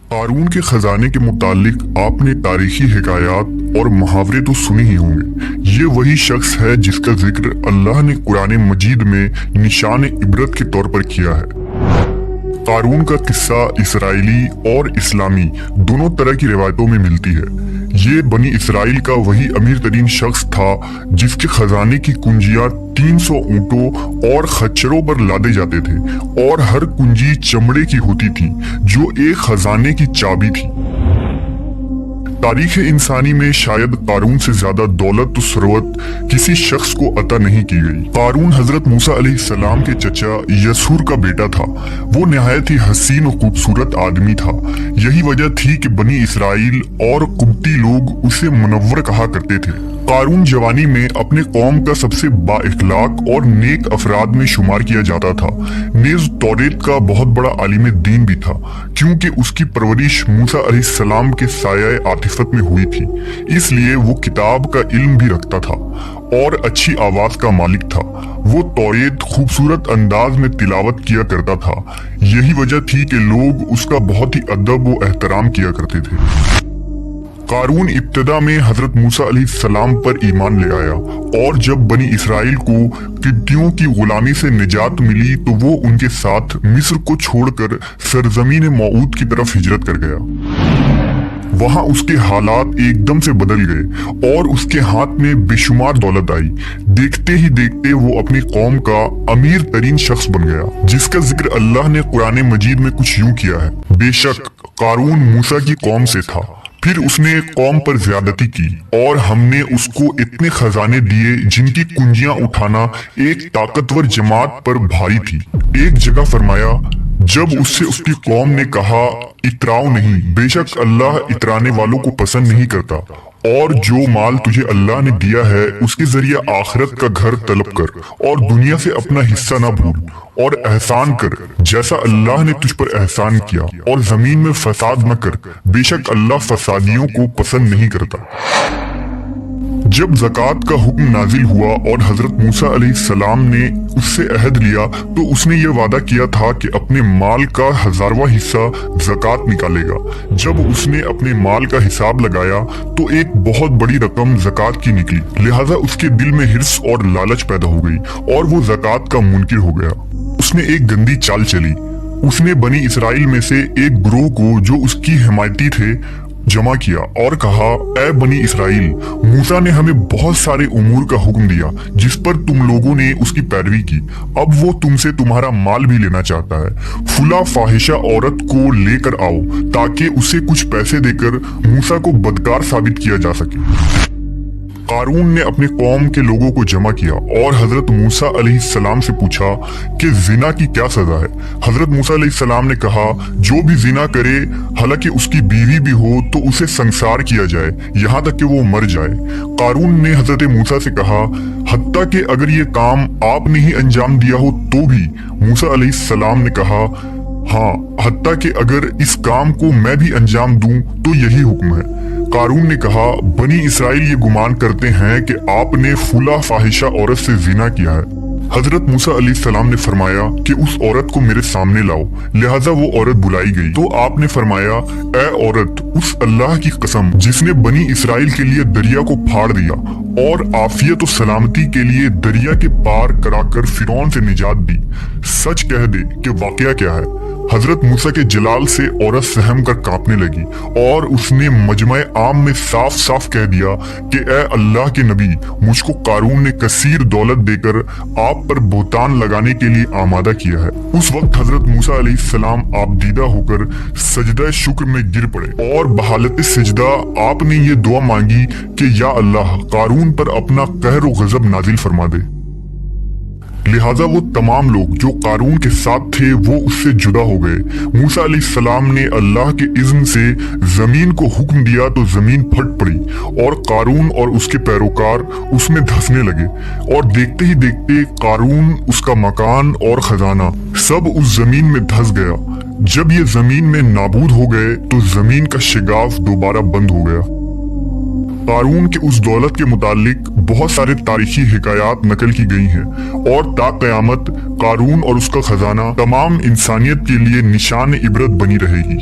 कारून के खजाने के मुतालिक आपने तारीखी हिकायात और मुहावरे तो सुने ही होंगे। ये वही शख्स है जिसका जिक्र अल्लाह ने कुरान मजीद में निशान इबरत के तौर पर किया है। कारून का किस्सा इसराइली और इस्लामी दोनों तरह की रिवायतों में मिलती है। ये बनी इसराइल का वही अमीर तरीन शख्स था जिसके खजाने की कुंजियां 300 ऊंटों और खच्चरों पर लादे जाते थे और हर कुंजी चमड़े की होती थी जो एक खजाने की चाबी थी। तारीख इंसानी में शायद कारून से ज्यादा दौलत और सरवत किसी शख्स को अता नहीं की गई। कारून हजरत मूसा अलैहिस्सलाम के चचा यसूर का बेटा था। वो निहायत ही हसीन और खूबसूरत आदमी था। यही वजह थी कि बनी इसराइल और कुब्ती लोग उसे मुनव्वर कहा करते थे। कारून जवानी में अपने कौम का सबसे बाइखलाक और नेक अफराद में शुमार किया जाता था। नेज़ तौरेत का बहुत बड़ा आलिम दीन भी था, क्योंकि उसकी परवरिश मूसा अलैहिस्सलाम के साया आतिफत में हुई थी। इसलिए वो किताब का इल्म भी रखता था और अच्छी आवाज का मालिक था। वो तौरेत खूबसूरत अंदाज में तिलावत किया करता था। यही वजह थी कि लोग उसका बहुत ही अदब व एहतराम किया करते थे। कारून इब्तदा में हजरत मूसा अलैहिस्सलाम पर ईमान ले आया और जब बनी इसराइल को किब्तियों की गुलामी से निजात मिली तो वो उनके साथ मिस्र को छोड़कर सरजमीन मऊद की तरफ हिजरत कर गया। वहां उसके हालात एकदम से बदल गए और उसके हाथ में बेशुमार दौलत आई। देखते ही देखते वो अपनी कौम का अमीर तरीन शख्स बन गया, जिसका जिक्र अल्लाह ने कुरान मजीद में कुछ यूं किया है। बेशक कारून मूसा की कौम से था, फिर उसने कौम पर ज्यादती की और हमने उसको इतने खजाने दिए जिनकी कुंजियां उठाना एक ताकतवर जमात पर भारी थी। एक जगह फरमाया, जब उससे उसकी कौम ने कहा इतराओ नहीं, बेशक अल्लाह इतराने वालों को पसंद नहीं करता, और जो माल तुझे अल्लाह ने दिया है उसके जरिए आखिरत का घर तलब कर और दुनिया से अपना हिस्सा ना भूल और एहसान कर जैसा अल्लाह ने तुझ पर एहसान किया, और जमीन में फसाद न कर, बेशक अल्लाह फसादियों को पसंद नहीं करता। जब ज़कात का हुक्म नाजिल हुआ और हजरत मूसा अलैहिस्सलाम ने उससे अहद लिया तो उसने ये वादा किया था कि अपने माल का 1000वां हिस्सा ज़कात निकालेगा। जब उसने अपने माल का हिसाब लगाया तो एक बहुत बड़ी रकम ज़कात की निकली। लिहाजा उसके दिल में हिर्स और लालच पैदा हो गई और वो ज़कात का मुनकिर हो गया। उसने एक गंदी चाल चली। उसने बनी इसराइल में से एक ग्रोह को जो उसकी हिमायती थे जमा किया और कहा, ऐ बनी इसराइल, मूसा ने हमें बहुत सारे उमूर का हुक्म दिया जिस पर तुम लोगों ने उसकी पैरवी की। अब वो तुमसे तुम्हारा माल भी लेना चाहता है। फुला फाहिशा औरत को लेकर आओ ताकि उसे कुछ पैसे देकर मूसा को बदकार साबित किया जा सके। कारून ने अपने कौम के लोगों को जमा किया और हजरत मूसा अलैहिस्सलाम से पूछा कि जिना की क्या सजा है। हजरत मूसा अलैहिस्सलाम ने कहा, जो भी जिना करे हालांकि उसकी बीवी भी हो तो उसे संसार किया जाए यहाँ तक कि वो मर जाए। कारून ने हजरत मूसा से कहा, हत्ता कि अगर ये काम आपने ही अंजाम दिया हो तो भी। मूसा अलैहिस्सलाम ने कहा, हाँ, हत्ता कि अगर इस काम को मैं भी अंजाम दूं तो यही हुक्म है। कारून ने कहा, बनी इसराइल ये गुमान करते हैं कि आपने फुला फाहिशा औरत से जिना किया है। हजरत मूसा अलैहिस्सलाम ने फरमाया कि उस औरत को मेरे सामने लाओ। लिहाजा वो औरत बुलाई गई तो आपने फरमाया, ऐ औरत, उस अल्लाह की कसम जिसने बनी इसराइल के लिए दरिया को फाड़ दिया और आफियत और सलामती के लिए दरिया के पार कराकर फिरौन से निजात दी, सच कह दे कि वाकया क्या है। हजरत मूसा के जलाल से औरत सहम कर कांपने लगी और उसने मजमा आम में साफ साफ कह दिया कि ऐ अल्लाह के नबी, मुझको कारून ने कसीर दौलत देकर आप पर बोतान लगाने के लिए आमादा किया है। उस वक्त हजरत मूसा अलैहिस्सलाम आबदीदा होकर सजदा शुक्र में गिर पड़े और बहालत सजदा आपने ये दुआ मांगी कि या अल्लाह, कारून पर अपना कहर और गजब नाजिल फरमा दे। लिहाजा वो तमाम लोग जो कारून के साथ थे वो उससे जुदा हो गए। मूसा अलैहिस्सलाम ने अल्लाह के इज़्न से जमीन को हुक्म दिया तो जमीन फट पड़ी और कारून और उसके पैरोकार उसमें धंसने लगे और देखते ही देखते कारून, उसका मकान और खजाना सब उस जमीन में धंस गया। जब ये जमीन में नाबूद हो गए तो जमीन का शिगाफ दोबारा बंद हो गया। कारून के उस दौलत के मुतालिक बहुत सारे तारीखी हिकायात नकल की गई हैं और ता क़यामत कारून और उसका खजाना तमाम इंसानियत के लिए निशान इबरत बनी रहेगी।